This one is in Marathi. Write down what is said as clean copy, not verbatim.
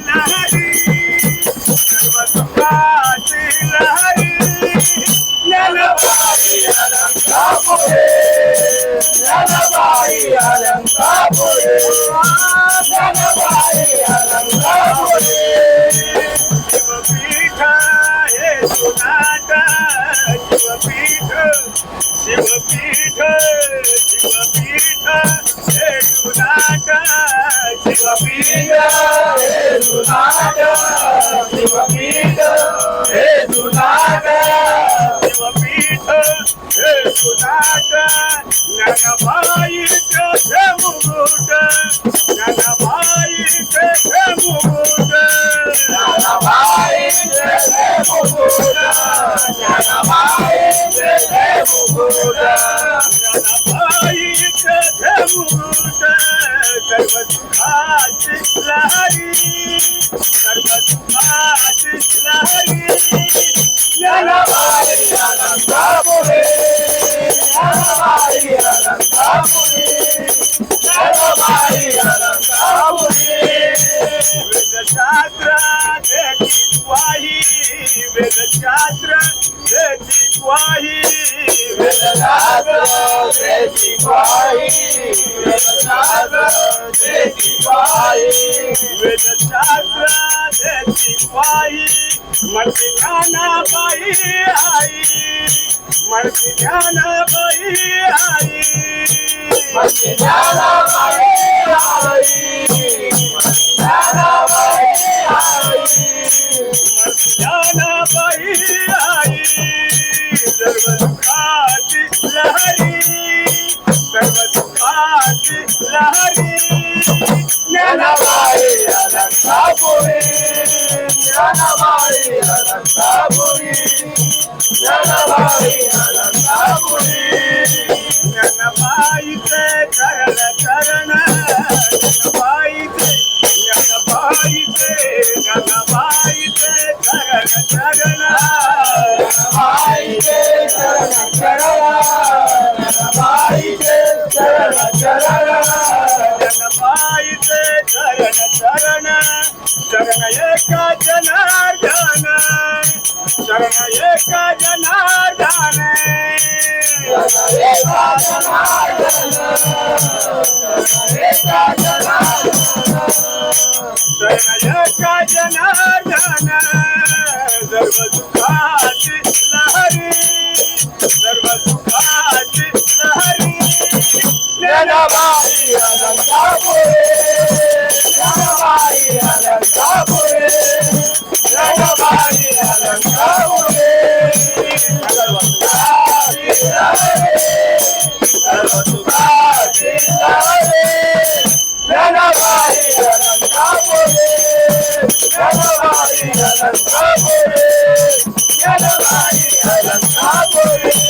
लहरी सर्व सुखाची लहरी ज्ञानबाई अलंकापुरे ज्ञानबाई अलंकापुरे ज्ञानबाई अलंकापुरे शिवपीठ हे सुनाट शिवपीठ शिवपीठ शिवपीठ हे सुनाट शिवपीठ हे सुनाट शिवपीठ हे सुनाट शिवपीठ हे सुनाट ज्ञानबाईचे हे मुकुट ज्ञानबाईचे हे मुकुट ज्ञानबाईचे हे मुकुट ज्ञानबाईचे हे मुकुट ज्ञानबाईचे हे मुकुट सर्व सुखाची लहरी सर्व सुखाची लहरी ज्ञानबाई अलंकापुरे ज्ञानबाई अलंकापुरे ज्ञानबाई अलंकापुरे वेदशास्त्र देती ग्वाही वेदशास्त्र देती ग्वाही वेदशास्त्र देती ग्वाही वेदशास्त्र देती ग्वाही वेदशास्त्र देती ग्वाही मर्ती ज्ञानबाई आई मर्ती ज्ञानबाई आई मर्ती ज्ञानबाई आई ज्ञानबाई आई मर्ती ज्ञानबाई आई सर्व सुखाची लहरी सर्व सुखाची लहरी ज्ञानबाई अलंकापुरे ज्ञानबाई अलंकापुरे ज्ञानबाई अलंकापुरे ज्ञानबाईचे चरण चरण ज्ञानबाईचे ज्ञानबाईचे ज्ञानबाईचे चरण चरण ज्ञानबाईचे चरण चरण ज्ञानबाईचे चरण चरण ज्ञानबाईचे चरण चरण शरण एक जनार्दन शरण एक जनार्दन शरण एक जनार्दन शरण एक जनार्दन सर्व सुखाची लहरी सर्व सुखाची लहरी ज्ञानबाई अलंकापुरे ज्ञानबाई अलंकापुरे ज्ञानबाई अलंकापुरे सर्व सुखाची लहरी सर्व सुखाची लहरी ज्ञानबाई अलंकापुरे ज्ञानबाई अलंकापुरे ज्ञानबाई अलंकापुरे